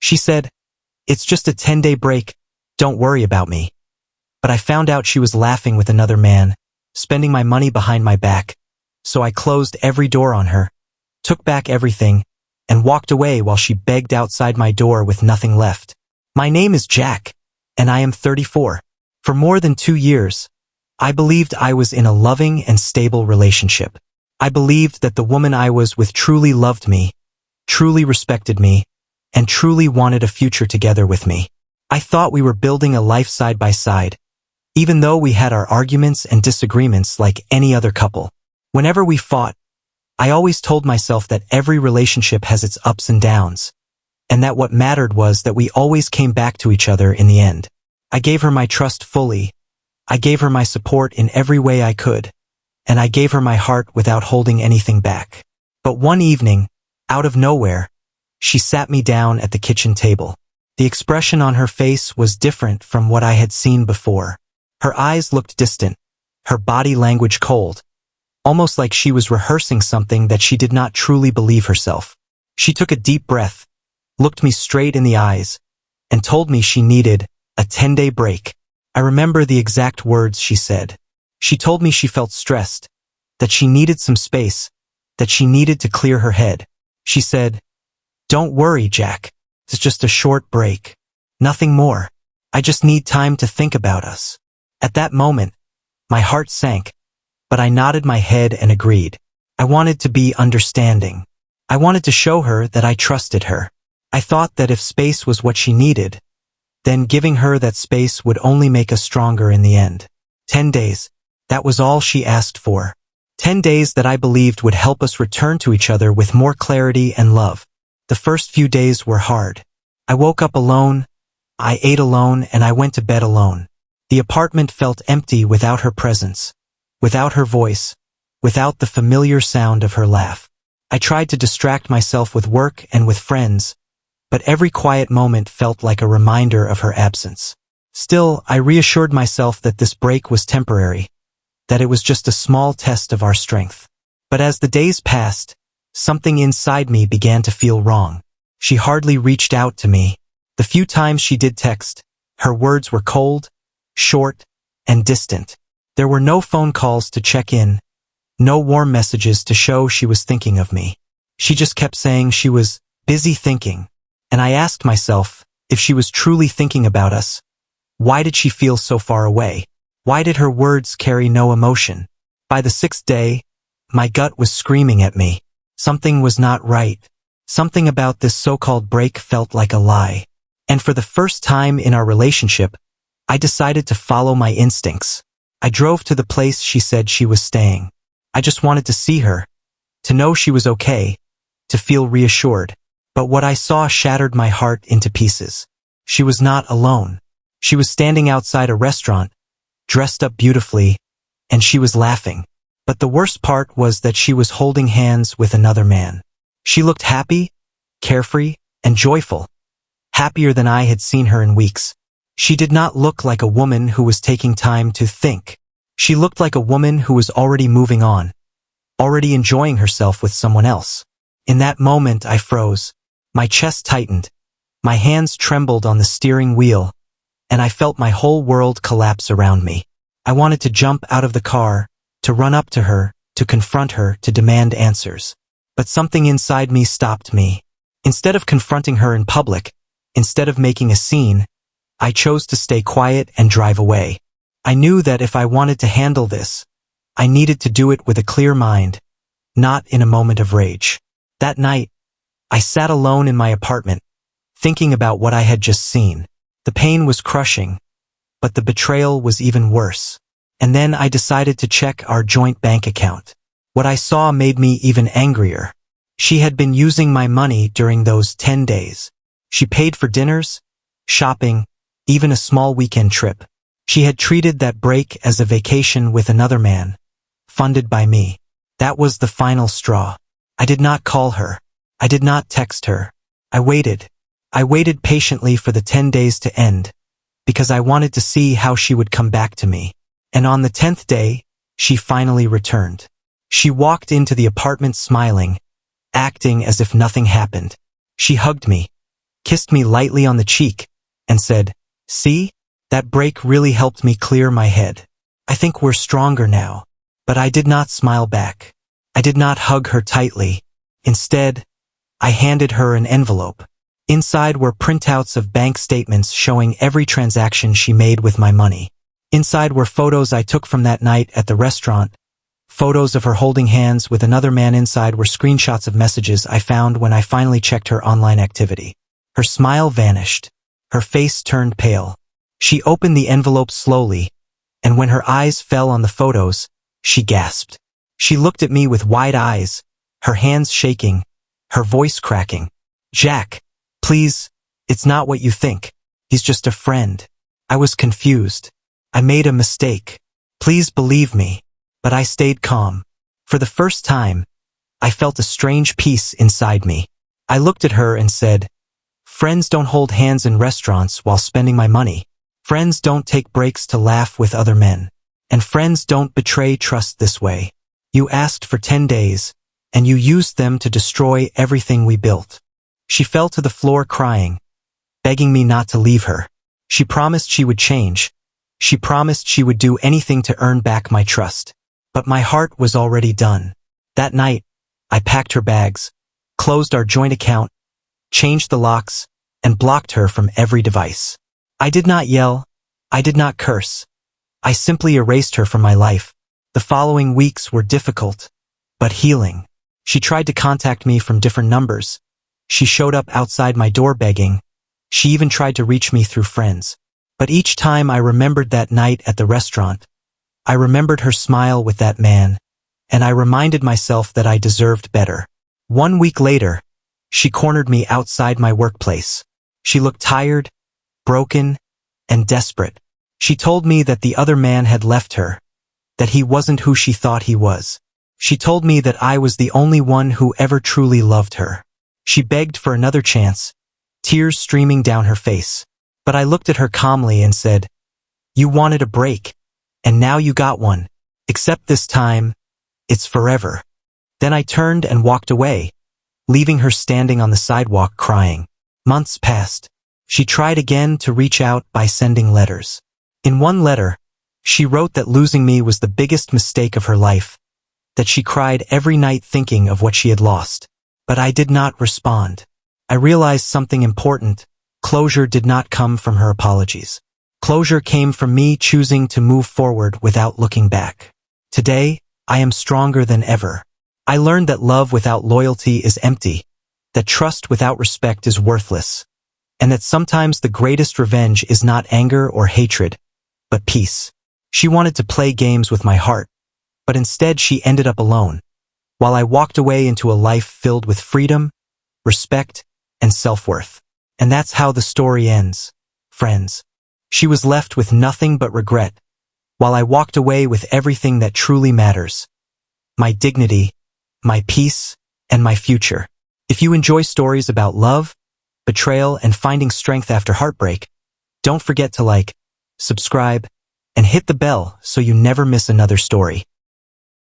She said, "It's just a 10-day break, don't worry about me." But I found out she was laughing with another man, spending my money behind my back. So I closed every door on her, took back everything, and walked away while she begged outside my door with nothing left. My name is Jack, and I am 34. For more than 2 years, I believed I was in a loving and stable relationship. I believed that the woman I was with truly loved me, truly respected me, and truly wanted a future together with me. I thought we were building a life side by side, even though we had our arguments and disagreements like any other couple. Whenever we fought, I always told myself that every relationship has its ups and downs, and that what mattered was that we always came back to each other in the end. I gave her my trust fully. I gave her my support in every way I could, and I gave her my heart without holding anything back. But one evening, out of nowhere, she sat me down at the kitchen table. The expression on her face was different from what I had seen before. Her eyes looked distant, her body language cold, almost like she was rehearsing something that she did not truly believe herself. She took a deep breath, looked me straight in the eyes, and told me she needed a 10-day break. I remember the exact words she said. She told me she felt stressed, that she needed some space, that she needed to clear her head. She said, "Don't worry, Jack. It's just a short break. Nothing more. I just need time to think about us." At that moment, my heart sank, but I nodded my head and agreed. I wanted to be understanding. I wanted to show her that I trusted her. I thought that if space was what she needed, then giving her that space would only make us stronger in the end. 10 days. That was all she asked for. 10 days that I believed would help us return to each other with more clarity and love. The first few days were hard. I woke up alone, I ate alone, and I went to bed alone. The apartment felt empty without her presence, without her voice, without the familiar sound of her laugh. I tried to distract myself with work and with friends, but every quiet moment felt like a reminder of her absence. Still, I reassured myself that this break was temporary, that it was just a small test of our strength. But as the days passed, something inside me began to feel wrong. She hardly reached out to me. The few times she did text, her words were cold, short, and distant. There were no phone calls to check in, no warm messages to show she was thinking of me. She just kept saying she was busy thinking, and I asked myself, if she was truly thinking about us, why did she feel so far away? Why did her words carry no emotion? By the 6th day, my gut was screaming at me. Something was not right. Something about this so-called break felt like a lie. And for the first time in our relationship, I decided to follow my instincts. I drove to the place she said she was staying. I just wanted to see her, to know she was okay, to feel reassured. But what I saw shattered my heart into pieces. She was not alone. She was standing outside a restaurant, dressed up beautifully, and she was laughing. But the worst part was that she was holding hands with another man. She looked happy, carefree, and joyful, happier than I had seen her in weeks. She did not look like a woman who was taking time to think. She looked like a woman who was already moving on, already enjoying herself with someone else. In that moment, I froze. My chest tightened. My hands trembled on the steering wheel, and I felt my whole world collapse around me. I wanted to jump out of the car, to run up to her, to confront her, to demand answers. But something inside me stopped me. Instead of confronting her in public, instead of making a scene, I chose to stay quiet and drive away. I knew that if I wanted to handle this, I needed to do it with a clear mind, not in a moment of rage. That night, I sat alone in my apartment, thinking about what I had just seen. The pain was crushing, but the betrayal was even worse. And then I decided to check our joint bank account. What I saw made me even angrier. She had been using my money during those 10 days. She paid for dinners, shopping, even a small weekend trip. She had treated that break as a vacation with another man, funded by me. That was the final straw. I did not call her. I did not text her. I waited. I waited patiently for the 10 days to end, because I wanted to see how she would come back to me. And on the 10th day, she finally returned. She walked into the apartment smiling, acting as if nothing happened. She hugged me, kissed me lightly on the cheek, and said, "See? That break really helped me clear my head. I think we're stronger now." But I did not smile back. I did not hug her tightly. Instead, I handed her an envelope. Inside were printouts of bank statements showing every transaction she made with my money. Inside were photos I took from that night at the restaurant. Photos of her holding hands with another man. Inside were screenshots of messages I found when I finally checked her online activity. Her smile vanished. Her face turned pale. She opened the envelope slowly, and when her eyes fell on the photos, she gasped. She looked at me with wide eyes, her hands shaking, her voice cracking. "Jack, please, it's not what you think. He's just a friend." I was confused. I made a mistake. Please believe me. But I stayed calm. For the first time, I felt a strange peace inside me. I looked at her and said, "Friends don't hold hands in restaurants while spending my money. Friends don't take breaks to laugh with other men. And friends don't betray trust this way. You asked for 10 days, and you used them to destroy everything we built." She fell to the floor crying, begging me not to leave her. She promised she would change. She promised she would do anything to earn back my trust. But my heart was already done. That night, I packed her bags, closed our joint account, changed the locks, and blocked her from every device. I did not yell. I did not curse. I simply erased her from my life. The following weeks were difficult, but healing. She tried to contact me from different numbers. She showed up outside my door begging. She even tried to reach me through friends. But each time I remembered that night at the restaurant, I remembered her smile with that man, and I reminded myself that I deserved better. 1 week later, she cornered me outside my workplace. She looked tired, broken, and desperate. She told me that the other man had left her, that he wasn't who she thought he was. She told me that I was the only one who ever truly loved her. She begged for another chance, tears streaming down her face. But I looked at her calmly and said, "You wanted a break, and now you got one. Except this time, it's forever." Then I turned and walked away, leaving her standing on the sidewalk crying. Months passed. She tried again to reach out by sending letters. In one letter, she wrote that losing me was the biggest mistake of her life, that she cried every night thinking of what she had lost. But I did not respond. I realized something important. Closure did not come from her apologies. Closure came from me choosing to move forward without looking back. Today, I am stronger than ever. I learned that love without loyalty is empty, that trust without respect is worthless, and that sometimes the greatest revenge is not anger or hatred, but peace. She wanted to play games with my heart, but instead she ended up alone, while I walked away into a life filled with freedom, respect, and self-worth. And that's how the story ends, friends. She was left with nothing but regret, while I walked away with everything that truly matters: my dignity, my peace, and my future. If you enjoy stories about love, betrayal, and finding strength after heartbreak, don't forget to like, subscribe, and hit the bell so you never miss another story.